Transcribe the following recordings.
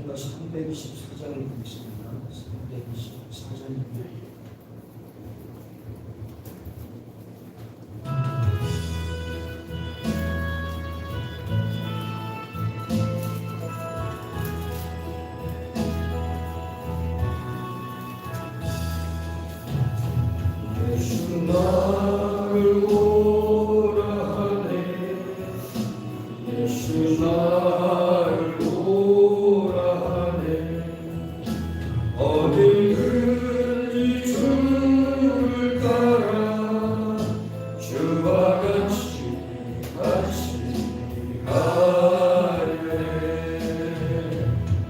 찬송가 324장을 보겠습니다. 324장입니다. 나를 오라 하네 예수 나를 오라 하네 어디든지 주를 따라 주와 같이 가려네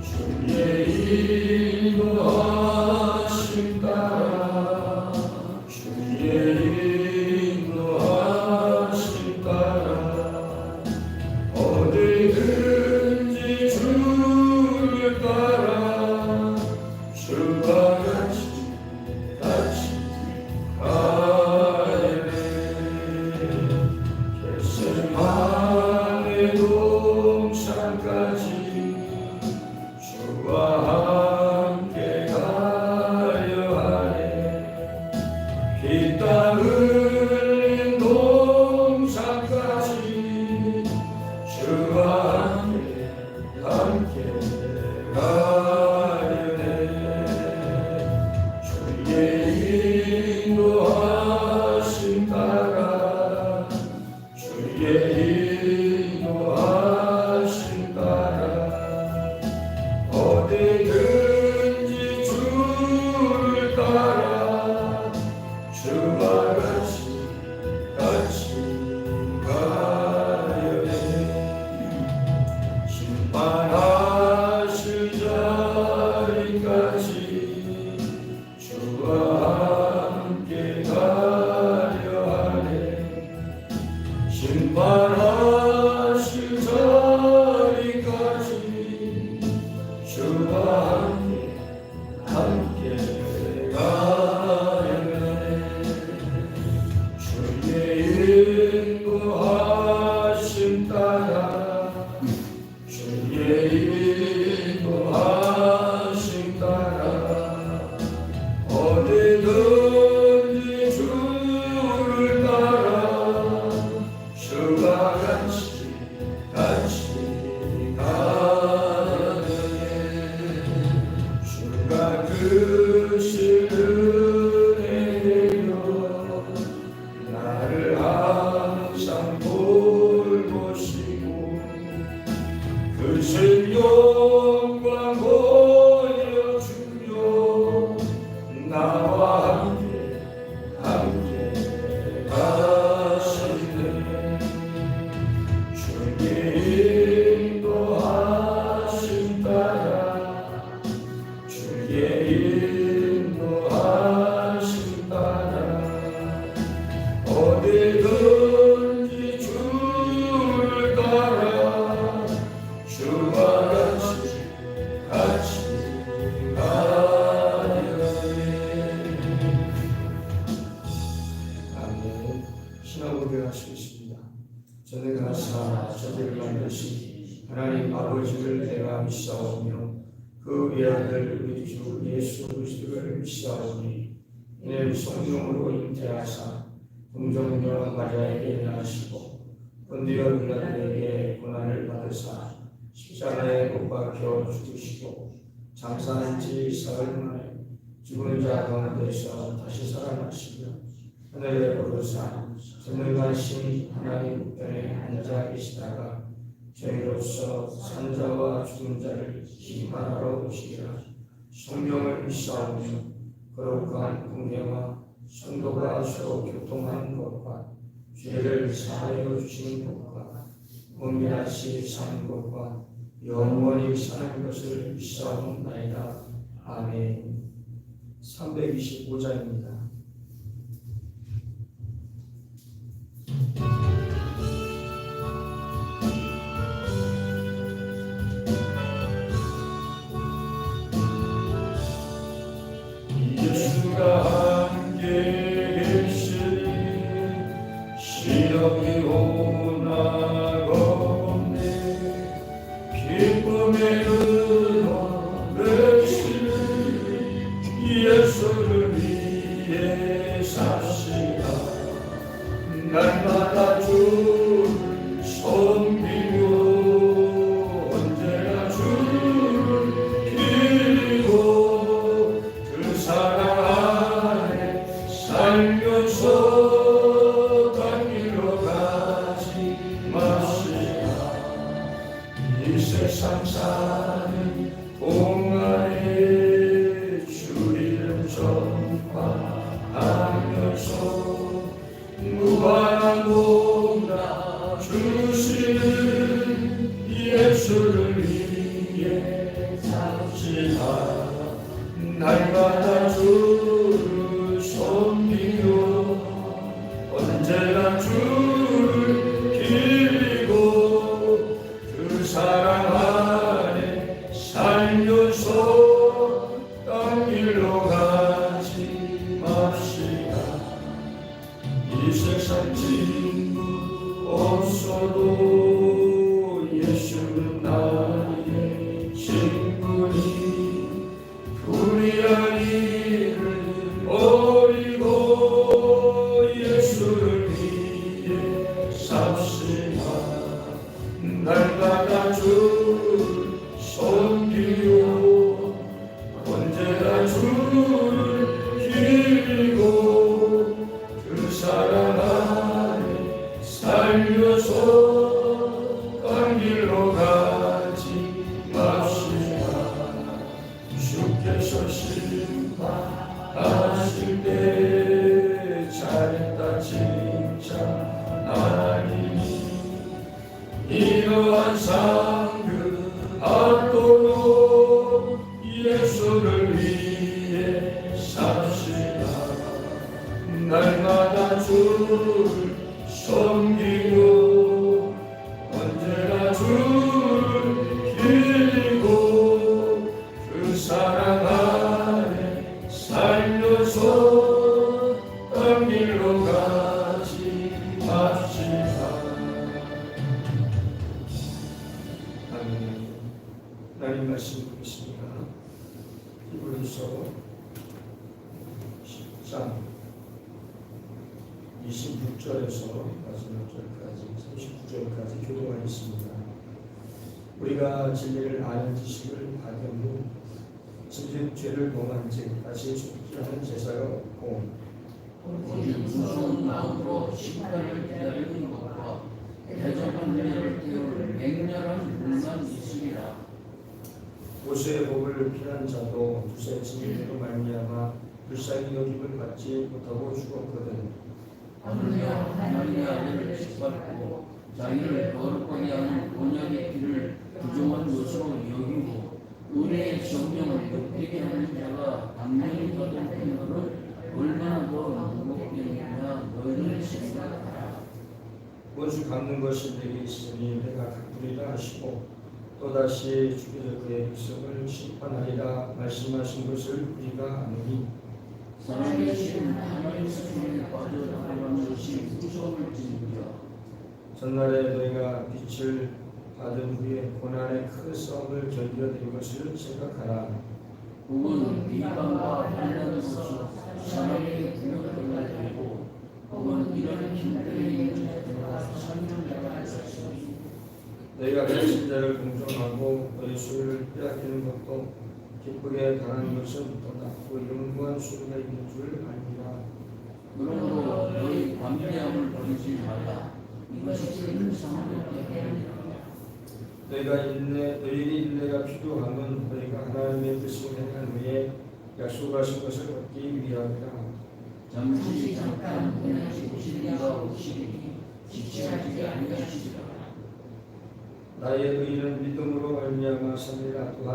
주의 인도하심 따라 주의 인도하심 따라 어디든지 주를 따라 주와 같이 가려네 겟세마네 동산까지 주와 함께 가려 하네 피 땀 흘린 동산까지 주와 함께 가려네 주의 인도하심 따라 주의 인도하심 따라 어디든지 주를 따라 주와 같이 가려네 심판하실 자리까지 주와 함께 가려 하네 심판하실 자리까지 주와 함께 가려네 주의 인도하심 따라 주의 인도하심 따라 어디든지 주를 따라 주와 같이 가려네 주가 주실 은혜로 나를 항상 돌보시고 크신 영광 보여주며 나와 함께 가시네 주의 인도하심 따라 주의 인도하심 따라 어디든지 주를 따라 주와 같이 가려네 아멘. 신앙고백을 하시겠습니다. 저는 가사 저들을 만드신 하나님 아버지를 내가 믿사오며 그 외아들 우리 주 예수 그리스도를 믿사오니 이는 성령으로 잉태하사 동정녀 마리아에게 나시고 본디오 빌라도에게 고난을 받으사 십자가에 못 박혀 죽으시고 장사한 지 사흘 만에 죽은 자 가운데서 다시 살아나시며 하늘에 오르사 전능하신 하나님 우편에 앉아 계시다가 저희로서 산자와 죽은 자를 심판하러 오시리라. 성령을 믿사오며 거룩한 공회와 성도가 서로 교통하는 것과 죄를 사하여 주시는 것과 은밀하시 사는 것과 영원히 사는 것을 믿사옵나이다. 아멘. 325장입니다. 예수가 함께 계시니 시험이 오나건네 기쁨의 은혜 세상 사는 동안에 주를 전파하면서 무한한 복나 주시는 예수를 위해 삽시다. 날마다 주를 섬기며 언제나 주를 기리고 그 사랑 안에 살면서 딴 길로 가지 맙시다. 이 세상 친구 없어도 예수는 나의 친구니 우리의 일을 버리고 예수를 위해 삽시다. 날마다 주를 섬기고 언제나 주를 기리고 그 사랑 안에 살면서 딴 길로 가지 맙시다. 주께서 심판하실 때 잘했다 진짜 아니니 이러한 상급 받도록 예수를 위해 삽시다. 날마다 주를 섬기고 언제나 주를 기리고 그 사랑 안에 살면서 딴 길로 가지 맙시다. 아멘. 하나님 말씀 보겠습니다. 히브리서 10장 26절에서 마지막 절까지 39절까지 교도하겠습니다. 우리가 진리를 아는 지식을 받은 후 진즉 죄를 범한즉 다시 죽지 않은 제사가 없고 오직 무서운 마음으로 심판을 기다리는 것과 대적한 자를 태울 맹렬한 불만 있으리라. 모세의 법을 피한 자도 두세 증인으로 말미암아 불쌍히 여김을 받지 못하고 죽었거든. 하느냐 하나님의 아들을 짓밟고 자기를 거룩하게 하는 언약의 길을 부정한 것으로 여기고 은혜의 정령을 욕되게 하는 자가 당연히 받은 행위를 얼마나 더 무겁겠느냐 너희는 생각하라. 원수 갚는 것이 내게 있으니 내가 갚으리라 하시고 또다시 주께서 그의 백성을 심판하리라 말씀하신 것을 우리가 아노니 살아계신 하나님 성령에 빠져나가는 것이 무서움을 지니라. 전날에 너희가 빛을 받은 후에 고난의 큰 싸움을 견뎌낸 것을 생각하라. 혹은 비방과 환난으로서 사람에게 분열을 가지고 혹은 이런 힘들에 있는 자들과 상념자가 있었으니 너희가 갇힌 자를 공정하고 너희 소유를 빼앗기는 것도 기쁘게 당하는 것은 더 낫고 영무한 수고가 있는 줄 알미라. 그러므로 너희 관대함을 버리지 말라. 이것이 큰 상을 깨달으리라. 너희의 인내가 필요하면 너희가 하나님의 뜻을 행한 후에 약속하신 것을 얻기 위함이라. 잠깐 그냥 진리가 오시리니 지체하지 아니하시리라. 나의 의는 믿음으로 말미암아 삼리라. 또한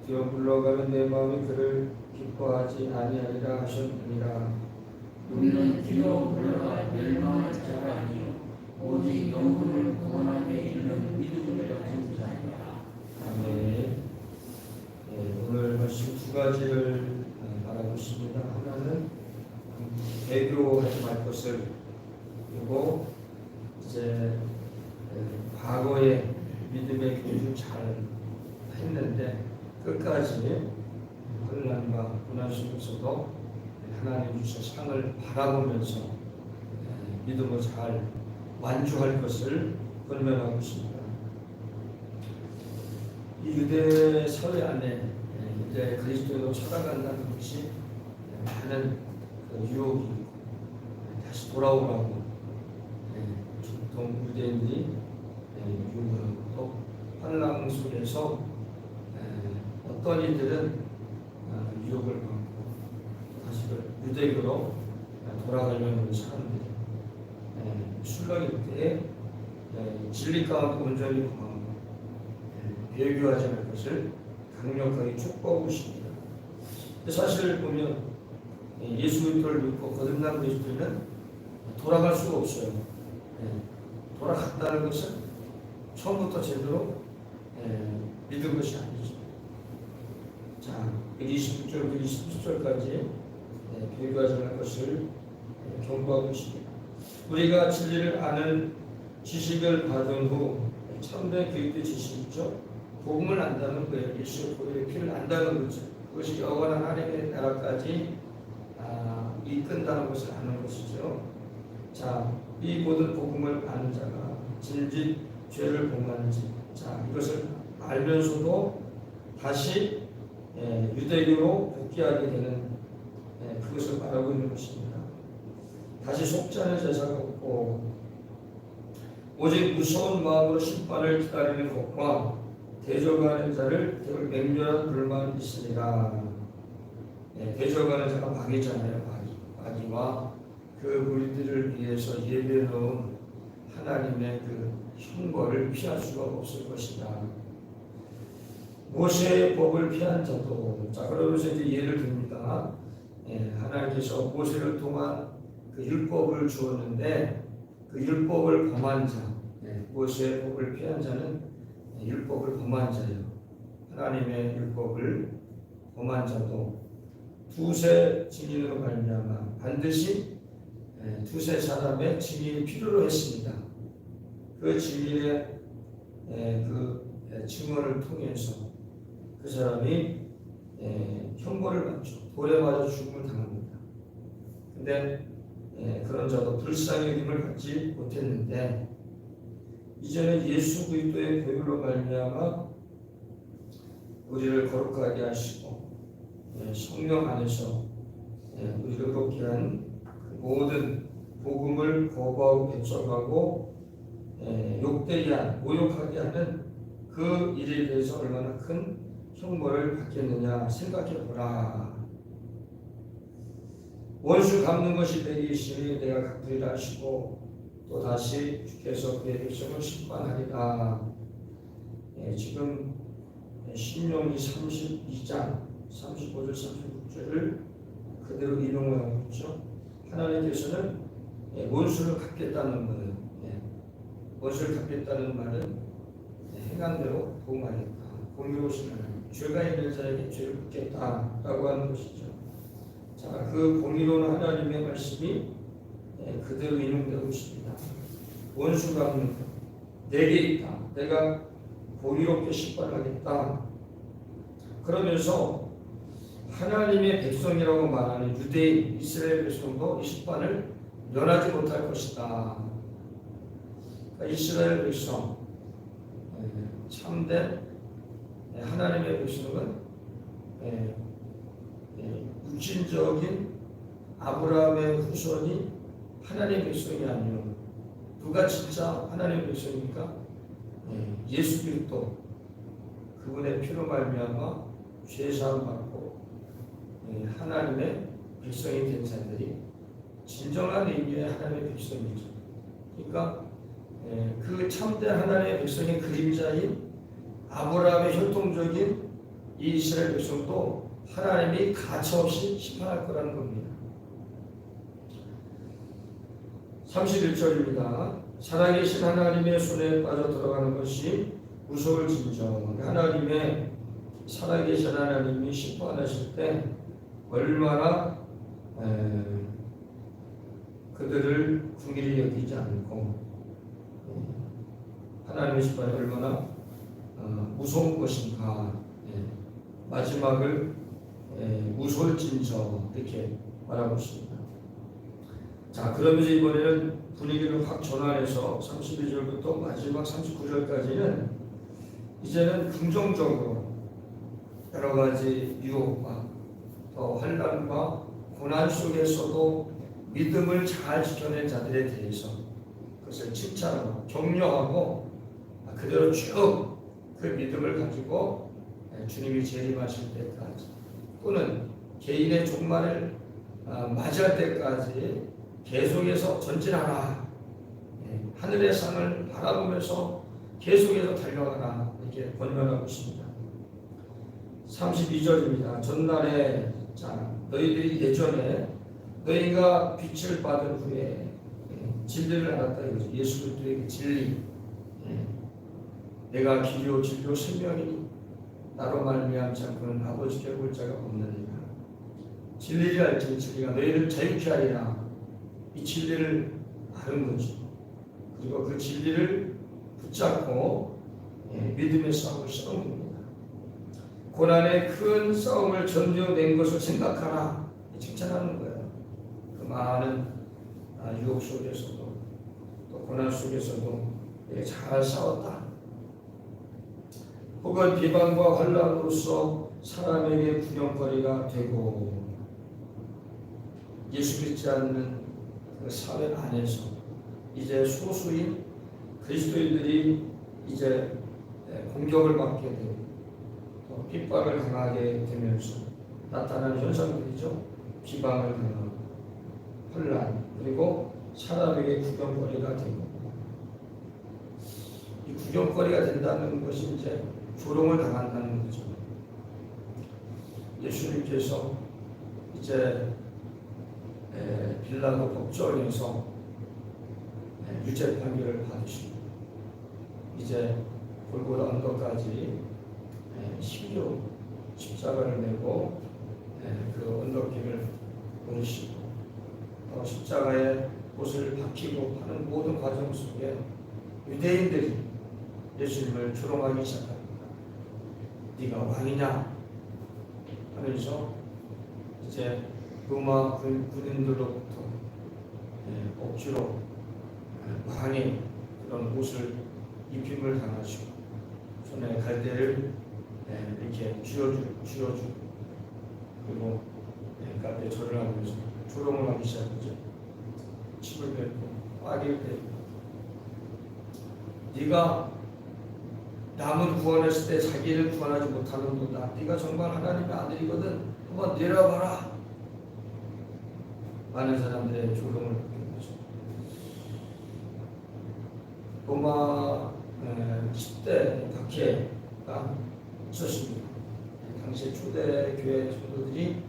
되어 물러가는 내 마음이 그를 기뻐하지 아니하리라 하셨느니라. 우리는 뒤로 물러가 멸망할 자가 아니요 오직 영혼을 구원하게 이르는 믿음을 가진 자니라. 아멘. 오늘 말씀 두 가지를 바라보십니다. 하나는 배교하지 말 것을, 그리고 이제 과거에 믿음의 교육을 잘 했는데 끝까지 혼란과 고난 속에서도 하나님 주신 상을 바라보면서 믿음을 잘 완주할 것을 권면하고 있습니다. 이 유대 사회 안에 이제 그리스도로 살아간다는 것이 많은 유혹이 있고 다시 돌아오라고 전통 유대인들이 요구하고 또 환란 상황 속에서 어떤 이들은 유혹을 받고 다시 유대교로 돌아가려는 사람들이 술렁일 때 진리 가운데 온전히 거하고 배교하지 않을 것을 강력하게 촉구하고 있습니다. 사실 보면 예수 그리스도를 믿고 거듭난 그리스도인은 돌아갈 수가 없어요. 돌아갔다는 것은 처음부터 제대로 믿은 것이 아니죠. 자, 26절부터 27절까지 배교하지 않을 것을 경고하고 있습니다. 우리가 진리를 아는 지식을 받은 후 참된 교육의 지식이 있죠. 복음을 안다는 거예요. 예수의 보혈의 피를 안다는 거죠. 그것이 영원한 하나님의 나라까지 이끈다는 것을 아는 것이죠. 자, 이 모든 복음을 아는 자가 진즉 죄를 범하는지, 자, 이것을 알면서도 다시 유대교로 복귀하게 되는 그것을 말하고 있는 것입니다. 다시 속지 않은 제사가 없고 오직 무서운 마음으로 심판을 기다리는 것과 대적하는 자를 대울 맹렬한 불만 있으리라. 대적하는 자가 마귀잖아요. 마귀와 그 무리들을 위해서 예비해 놓은 하나님의 그 형벌을 피할 수가 없을 것이다. 모세의 법을 피한 자도, 자, 그러면서 이제 예를 듭니다. 하나님께서 모세를 통한 그 율법을 주었는데 그 율법을 범한 자, 모세의 법을 피한 자는 율법을 범한 자예요. 하나님의 율법을 범한 자도 두세 증인으로 말미암아 반드시 두세 사람의 증인이 필요로 했습니다. 그 증인의 그 증언을 통해서 그 사람이 형벌을 받죠. 돌에 맞아 죽음을 당합니다. 근데 그런 자도 불쌍히 여김을 받지 못했는데 이제는 예수 그리스도의 보혈로 말미암아 우리를 거룩하게 하시고 성령 안에서 우리를 의롭게 한 모든 복음을 거부하고 배척하고 욕되게 한, 모욕하게 하는 그 일에 대해서 얼마나 큰 형벌을 받겠느냐 생각해 보라. 원수 갚는 것이 내게 있으니 내가 갚으리라 하시고 또 다시 주께서 그의 백성을 심판하리라. 지금 신명기 32장 35절 36절을 그대로 인용을 하고 있죠. 하나님께서는 원수를 갚겠다는 거예요. 원수를 갚겠다는 말은 행한대로 보응하겠다. 공의로우신 하나님, 죄가 있는 자에게 죄를 묻겠다라고 하는 것이죠. 자, 그 공의로운 하나님의 말씀이 그대로 인용되고 있습니다. 원수 갚는 것, 내게 있다. 내가 공의롭게 심판하겠다. 그러면서 하나님의 백성이라고 말하는 유대인, 이스라엘 백성도 이 심판을 면하지 못할 것이다. 그러니까 이스라엘 백성, 참된 하나님의 백성은 육신적인 아브라함의 후손이 하나님의 백성이 아니요. 누가 진짜 하나님의 백성입니까? 예수 그리스도, 그분의 피로 말미암아 죄 사함 받고 하나님의 백성이 된 자들이 진정한 의미의 하나님의 백성이죠. 그러니까 그 참된 하나님의 백성의 그림자인 아브라함의 혈통적인 이 이스라엘 백성도 하나님이 가차없이 심판할 거라는 겁니다. 31절입니다. 살아계신 하나님의 손에 빠져 들어가는 것이 무서울진정. 하나님의 살아계신 하나님이 심판하실 때 얼마나 그들을 긍휼히 여기지 않고 하나님의 심판이 얼마나 무서운 것인가. 마지막을 무서울진정 이렇게 말하고 있습니다. 자, 그러면서 이번에는 분위기를 확 전환해서 32절부터 마지막 39절까지는 이제는 긍정적으로 여러 가지 유혹과 또 환난과 고난 속에서도 믿음을 잘 지켜낸 자들에 대해서 그것을 칭찬하고 격려하고 그대로 쭉 그 믿음을 가지고 주님이 재림하실 때까지 또는 개인의 종말을 맞이할 때까지 계속해서 전진하라. 하늘의 상을 바라보면서 계속해서 달려가라. 이렇게 권면하고 있습니다. 32절입니다. 전날에 자 너희들이 예전에 너희가 빛을 받은 후에 진리를 알았다 이거죠. 예수 그리스도의 진리. 내가 길이요 진리요 생명이니 나로 말미암지 않고는 아버지께 볼 자가 없느니라. 진리를 알지 진리가 너희를 자유케 하리라. 이 진리를 아는 거지. 그리고 그 진리를 붙잡고 믿음의 싸움을 싸우는 겁니다. 고난의 큰 싸움을 견뎌낸 것을 생각하라. 칭찬하는 거예요. 그 많은 유혹 속에서도 또 고난 속에서도 잘 싸웠다. 혹은 비방과 환난으로서 사람에게 구경거리가 되고 예수 믿지 않는 그 사회 안에서 이제 소수인 그리스도인들이 이제 공격을 받게 되고 또 핍박을 당하게 되면서 나타나는 현상들이죠. 비방을 당하고 혼란 그리고 사람에게 구경거리가 되고 이 구경거리가 된다는 것이 이제 조롱을 당한다는 거죠. 예수님께서 이제 빌라도 법정에서 유죄 판결을 받으시고 이제 골고다 언덕까지 십자가로 십자가를 메고 그 언덕길을 오르시고 또 십자가에 옷을 박히고 하는 모든 과정 속에 유대인들이 예수님을 조롱하기 시작합니다. 네가 왕이냐 하면서 이제 로마 군인들로부터 억지로 왕의 그런 옷을 입힘을 당하시고 손에 갈대를 이렇게 쥐어주고 그리고 갈대 절을 하면서 조롱을 하기 시작하죠. 침을 뱉고 빠기를 뱉고 네가 남은 구원했을 때 자기를 구원하지 못하는도다. 네가 정말 하나님의 아들이거든. 한번 내려봐라. 많은 사람들의 조롱을 받게 되죠. 로마 10대 박해가 있었습니다. 당시 초대교회 성도들이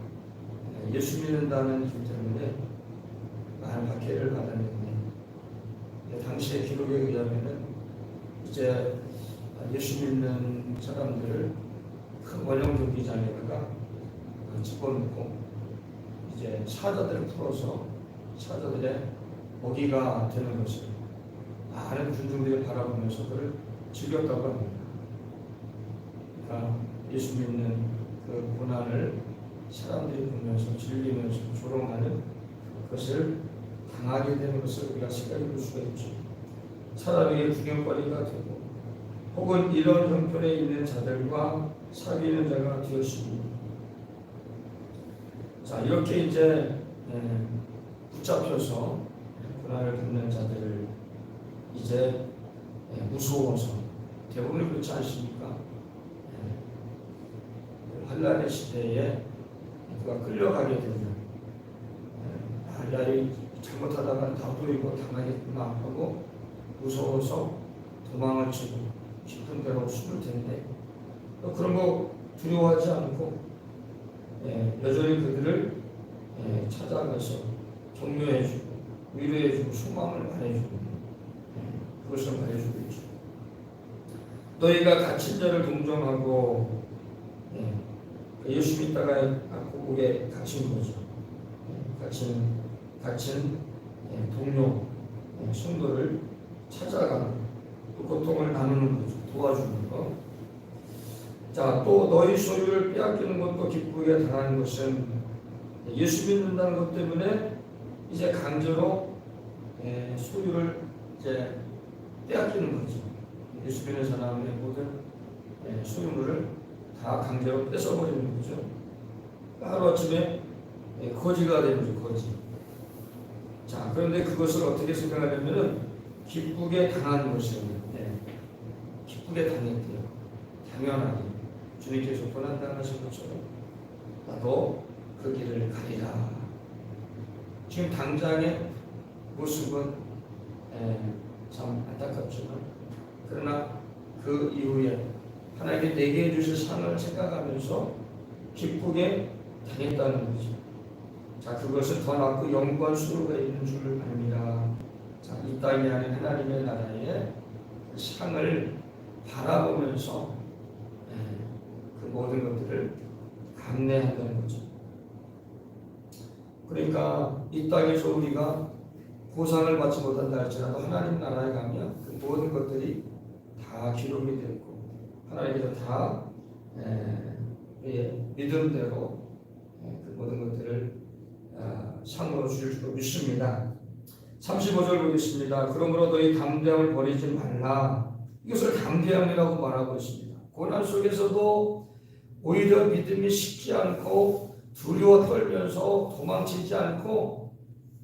예수 믿는다는 이유 때문에 많은 박해를 받았는데 당시의 기록에 의하면은 이제 예수 믿는 사람들을 큰 원형 경기장에다가 집어넣고 이제 사자들을 풀어서 사자들의 먹이가 되는 것을 많은 군중들이 바라보면서 그를 즐겼다고 합니다. 그러니까 예수 믿는 그 고난을 사람들이 보면서 즐기면서 조롱하는 것을 당하게 되는 것을 우리가 생각해 볼 수가 있죠. 사람에게 구경거리가 되고 혹은 이런 형편에 있는 자들과 사귀는 자가 되었습니다. 자 이렇게 이제 붙잡혀서 고난을 받는 자들을 이제 무서워서 대부분 그렇지 않습니까? 환난의 시대에 누가 끌려가게 되면 야이 잘못하다가 나도 이거 당하겠구나 하고 무서워서 도망을 치고 깊은 데로 숨을 텐데 그런 거 두려워하지 않고 여전히 그들을 찾아가서 격려해주고 위로해주고 소망을 말해주고 그것을 말해주고 있죠. 너희가 갇힌 자를 동정하고 예수 믿다가 고국에 갇힌 거죠. 갇힌 동료 성도를 찾아가는 또 고통을 나누는 거죠. 도와주는 거. 자, 또 너희 소유를 빼앗기는 것도 기쁘게 당하는 것은 예수 믿는다는 것 때문에 이제 강제로 소유를 이제 빼앗기는 거죠. 예수 믿는 사람의 모든 소유물을 다 강제로 뺏어버리는 거죠. 하루아침에 거지가 되는 거죠. 거지. 자, 그런데 그것을 어떻게 생각하냐면은 기쁘게 당하는 것이에요. 기쁘게 당했대요. 당연하게 주님께서 고난당하신 것처럼 나도 그 길을 가리라. 지금 당장의 모습은 참 안타깝지만 그러나 그 이후에 하나님께 내게 주실 상을 생각하면서 기쁘게 다녔다는 거죠. 자, 그것은 더 낫고 영광 수로가 있는 줄 압니다. 자, 이 땅에 하는 하나님의 나라의 상을 바라보면서 그 모든 것들을 감내한다는 거죠. 그러니까 이 땅에서 우리가 보상을 받지 못한다 할지라도 하나님 나라에 가면 그 모든 것들이 다 기록이 되고 하나님께서 다 믿음대로 그 모든 것들을 상으로 주실 줄 믿습니다. 35절 보겠습니다. 그러므로 너희 담대함을 버리지 말라. 이것을 담대함이라고 말하고 있습니다. 고난 속에서도 오히려 믿음이 식지 않고 두려워 떨면서 도망치지 않고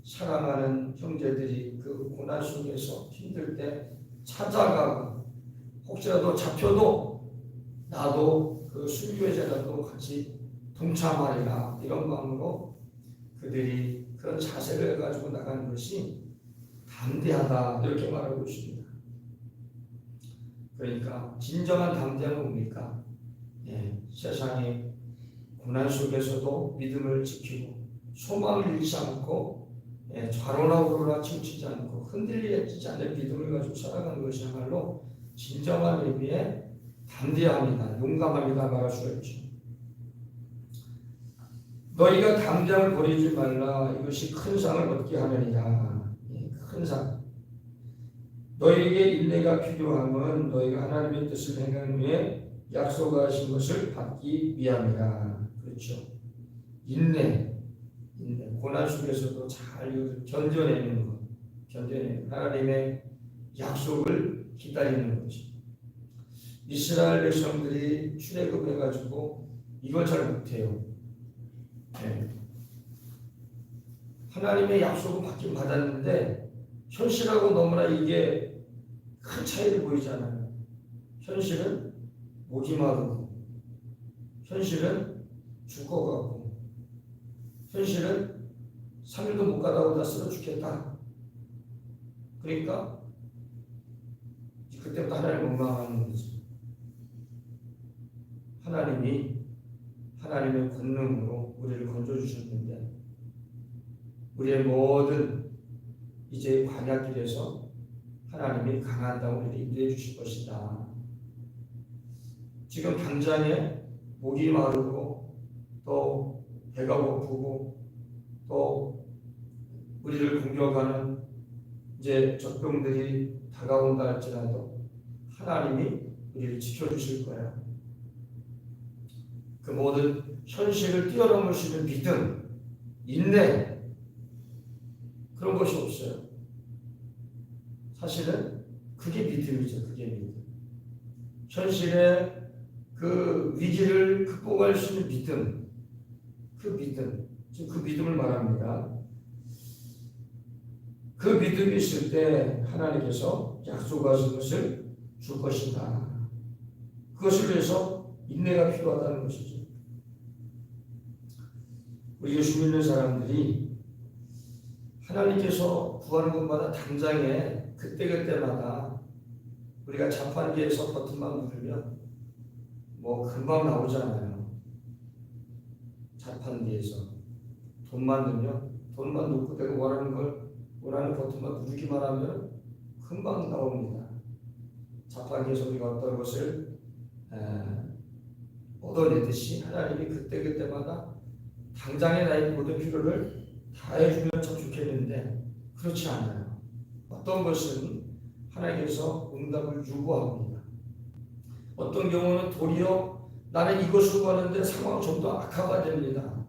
사랑하는 형제들이 그 고난 속에서 힘들 때 찾아가고 혹시라도 잡혀도 나도 그 순교의 제자도 같이 동참하리라 이런 마음으로 그들이 그런 자세를 가지고 나가는 것이 담대하다 이렇게 말하고 있습니다. 그러니까 진정한 담대함은 뭡니까? 세상의 고난 속에서도 믿음을 지키고 소망을 잃지 않고 좌로나 우로나 치우치지 않고 흔들리지 않는 믿음을 가지고 살아가는 것이야말로 진정한 의미의 담대함이다, 용감함이다 말할 수가 있죠. 너희가 담대함을 버리지 말라. 이것이 큰 상을 얻게 하느니라. 큰 상. 너희에게 인내가 필요함은 너희가 하나님의 뜻을 행한 후에 약속하신 것을 받기 위함이라. 그렇죠. 인내. 고난 속에서도 잘 견뎌내는 것. 견뎌내는 하나님의 약속을 기다리는 거지. 이스라엘 백성들이 출애굽해가지고 이걸 잘 못해요. 하나님의 약속은 받긴 받았는데 현실하고 너무나 이게 큰 차이를 보이잖아요. 현실은 목이 마르고, 현실은 죽어가고, 현실은 3일도 못 가다고 다 쓰러 죽겠다. 그러니까 그때부터 하나님을 원망하는 거지. 하나님이 하나님의 권능으로 우리를 건져주셨는데 우리의 모든 이제 광야길에서 하나님이 강한 땅을 인도해 주실 것이다. 지금 당장에 목이 마르고 또 배가 고프고 또 우리를 공격하는 이제 적병들이 다가온다 할지라도 하나님이 우리를 지켜주실 거야. 그 모든 현실을 뛰어넘을 수 있는 믿음, 인내 그런 것이 없어요. 사실은 그게 믿음이죠. 그게 믿음. 현실의 그 위기를 극복할 수 있는 믿음, 그 믿음, 지금 그 믿음을 말합니다. 그 믿음이 있을 때 하나님께서 약속하신 것을 줄 것이다. 그것을 위해서 인내가 필요하다는 것이죠. 우리 예수 믿는 사람들이 하나님께서 구하는 것마다 당장에 그때그때마다 우리가 자판기에서 버튼만 누르면 뭐 금방 나오잖아요. 자판기에서 돈만 넣으면 돈만 넣고 내가 원하는 버튼만 누르기만 하면 금방 나옵니다. 자판기에서 우리가 어떤 것을 얻어내듯이 하나님이 그때그때마다 당장의 나의 모든 필요를 다 해주면 참 좋겠는데 그렇지 않아요. 어떤 것은 하나님께서 응답을 유보합니다. 어떤 경우는 도리어 나는 이것을 구하는데 상황이 좀 더 악화가 됩니다.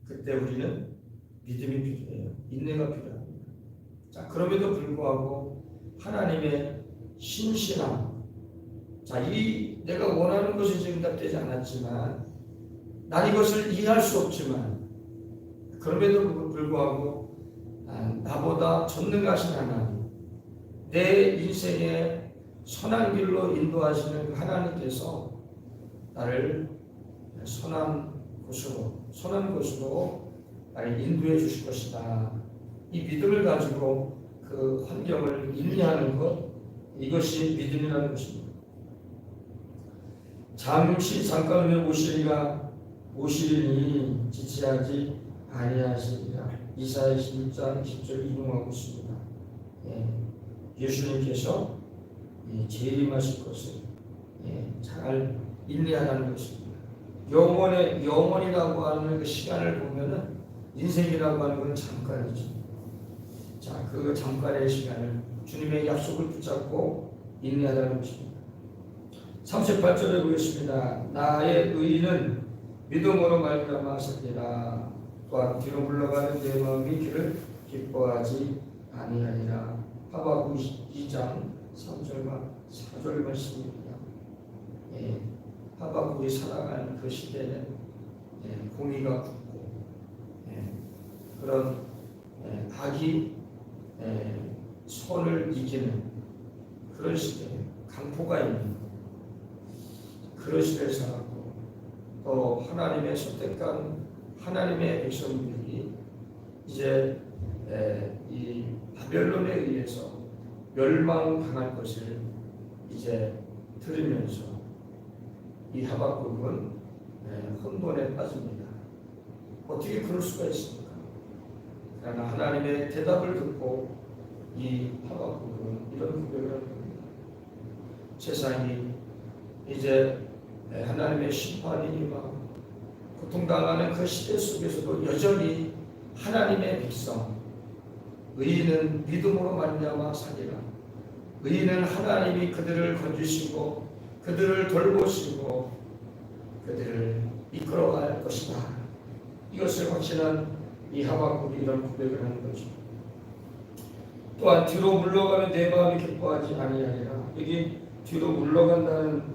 그때 우리는 믿음이 필요해요. 인내가 필요합니다. 자, 그럼에도 불구하고 하나님의 신실함. 자, 이 내가 원하는 것이 지금 응답되지 않았지만 난 이것을 이해할 수 없지만 그럼에도 불구하고 나보다 전능하신 하나님, 내 인생의 선한 길로 인도하시는 그 하나님께서 나를 선한 곳으로 나를 인도해 주실 것이다. 이 믿음을 가지고 그 환경을 인내하는 것, 이것이 믿음이라는 것입니다. 잠시 잠깐 후에 오시리니 지체하지 아니하시리라. 이사야 16장 10절 인용하고 있습니다. 예수님께서 재림하실 것을 잘 인내하라는 것입니다. 영원이라고 하는 그 시간을 보면은 인생이라고 하는 건 잠깐이죠. 자, 그 잠깐의 시간을 주님의 약속을 붙잡고 인내하라는 것입니다. 38절에 보겠습니다. 나의 의인은 믿음으로 말미암아 살리라. 또한 뒤로 물러가는 내 마음이 그를 기뻐하지 아니하리라. 하박국 2장 3절과 4절 말씀입니다. 하박국이 살아가는 그 시대는 공의가 굳고 그런 악이 선을 이기는 그런 시대, 강포가 있는 그런 시대에 살았고, 또 하나님의 선택한 하나님의 백성들이 이제 이 바벨론에 의해서 멸망당할 것을 이제 들으면서 이 하박국은 혼돈에 빠집니다. 어떻게 그럴 수가 있습니까? 그러나 하나님의 대답을 듣고 이 하박국은 이런 고백을 합니다. 세상이 이제 하나님의 심판이 임하고 고통당하는 그 시대 속에서도 여전히 하나님의 백성, 의인은 믿음으로 말미암아 살리라. 의인은 하나님이 그들을 건지시고 그들을 돌보시고 그들을 이끌어갈 것이다. 이것을 확신한 이 하박국이 이런 고백을 하는 거죠. 또한 뒤로 물러가면 내 마음이 기뻐하지 아니하리라. 여기 뒤로 물러간다는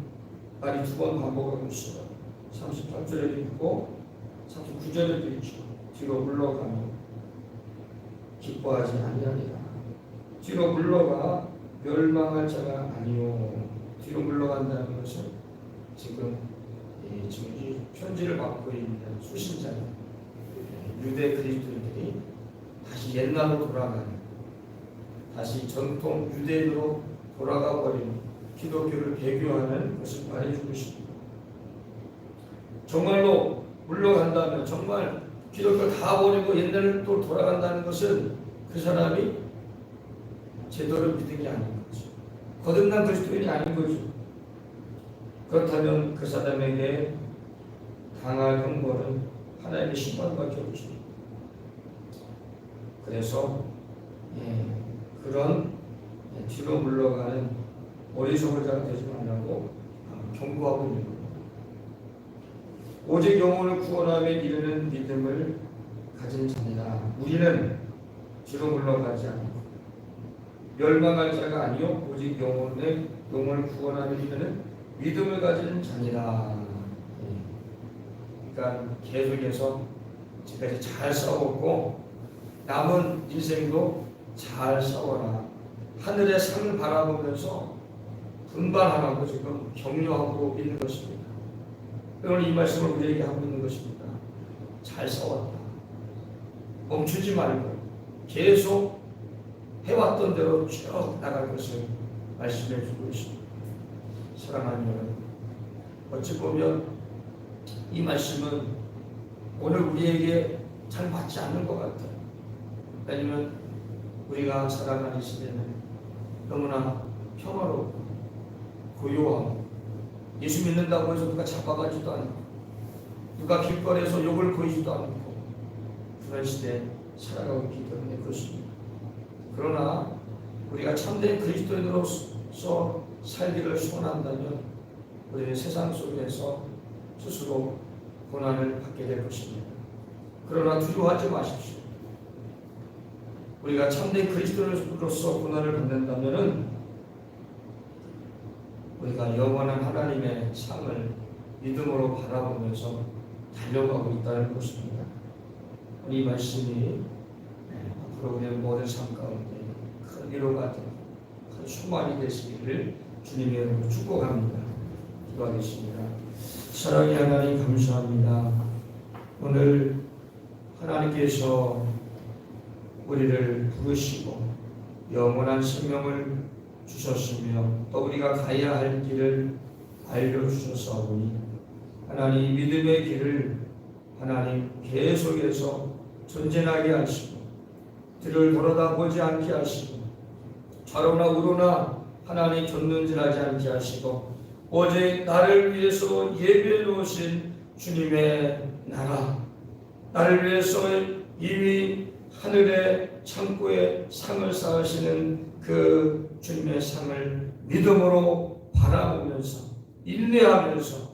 말이 두 번 반복하고 있어요. 38절에도 있고 39절에도 있죠. 뒤로 물러가면 기뻐하지 아니하리라. 뒤로 물러가 멸망할 자가 아니요. 뒤로 물러간다는 것은 지금 이 편지를 받고 있는 수신자 유대 그리스도인들이 다시 옛날로 돌아가는, 다시 전통 유대인으로 돌아가 버리는 기독교를 배교하는 것을 말해주고 있습니다. 정말로 물러간다면, 정말 기독교를 다 버리고 옛날로 또 돌아간다는 것은 그 사람이 제대로 믿은 게 아닌 거죠. 거듭난 그리스도인이 아닌 거죠. 그렇다면 그 사람에게 당할 형벌은 하나님의 심판밖에 없죠. 그래서 그런 뒤로 물러가는 어리석은 자가 되지 말라고 경고하고 있는 겁니다. 오직 영혼을 구원함에 이르는 믿음을 가진 자니라. 우리는 뒤로 물러가지 않고 멸망할 자가 아니요 오직 영혼을 구원함에 이르는 믿음을 가진 자니라. 그러니까 계속해서 지금까지 잘 싸웠고 남은 인생도 잘 싸워라. 하늘의 상을 바라보면서 분발하라고 지금 격려하고 있는 것입니다. 오늘 이 말씀을 우리에게 하고 있는 것입니다. 잘 싸웠다. 멈추지 말고 계속 해왔던 대로 쭉 나갈 것을 말씀해 주고 있습니다. 사랑하는 여러분, 어찌 보면 이 말씀은 오늘 우리에게 잘 맞지 않는 것 같아요. 왜냐하면 우리가 살아가는 시대는 너무나 평화롭고 고요하고 예수 믿는다고 해서 누가 잡아가지도 않고 누가 길거리에서 욕을 보이지도 않고 그런 시대에 살아가고 있기 때문에 그렇습니다. 그러나 우리가 참된 그리스도인으로서 살기를 소원한다면 우리는 세상 속에서 스스로 고난을 받게 될 것입니다. 그러나 두려워하지 마십시오. 우리가 참된 그리스도인으로서 고난을 받는다면 우리가 영원한 하나님의 상을 믿음으로 바라보면서 달려가고 있다는 것입니다. 이 말씀이 앞으로 우리의 모든 삶 가운데 큰 위로가 되고 큰 소망이 되시기를 주님의 이름으로 축복합니다. 기도하겠습니다. 사랑의 하나님 감사합니다. 오늘 하나님께서 우리를 부르시고 영원한 생명을 주셨으며 또 우리가 가야 할 길을 알려주셨사오니 하나님 믿음의 길을 하나님 계속해서 전진하게 하시고 뒤를 돌아다 보지 않게 하시고 좌로나 우로나 하나님 곁눈질하지 않게 하시고 오직 나를 위해서 예배해 놓으신 주님의 나라, 나를 위해서 이미 하늘의 창고에 상을 쌓으시는 그 주님의 상을 믿음으로 바라보면서 인내하면서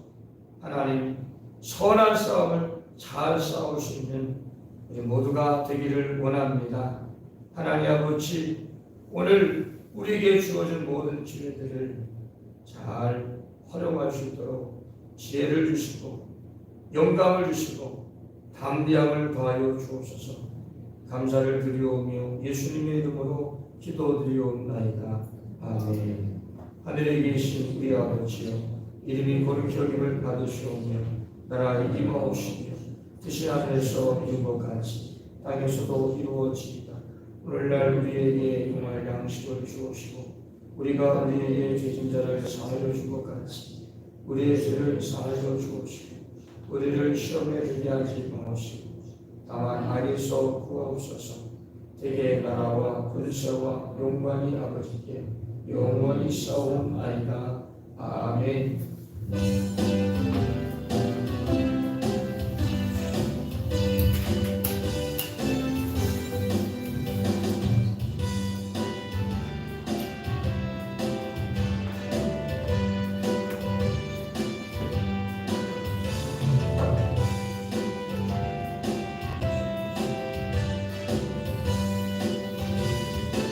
하나님 선한 싸움을 잘 싸울 수 있는 우리 모두가 되기를 원합니다. 하나님 아버지, 오늘 우리에게 주어진 모든 기회들을 잘 활용할 수 있도록 지혜를 주시고 영감을 주시고 담대함을 더하여 주옵소서. 감사를 드리오며 예수님의 이름으로 기도드리옵나이다. 아멘. 하늘에 계신 우리 아버지여, 이름이 거룩히 여김을 받으시오며 나라 임하옵시며 뜻이 하늘에서 이룬 것 같이 땅에서도 이루어지이다. 오늘날 우리에게 용할 양식을 주옵시고 우리가 우리에게 죄진 자를 사하여 준 것 같이 우리의 죄를 사하여 주옵시고 우리를 시험에 들게 하지 마옵시고 다만 악에서 구하옵소서. 대개 나라와 권세와 영광이 아버지께 영원히 싸움나이다. 아멘.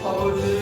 아버지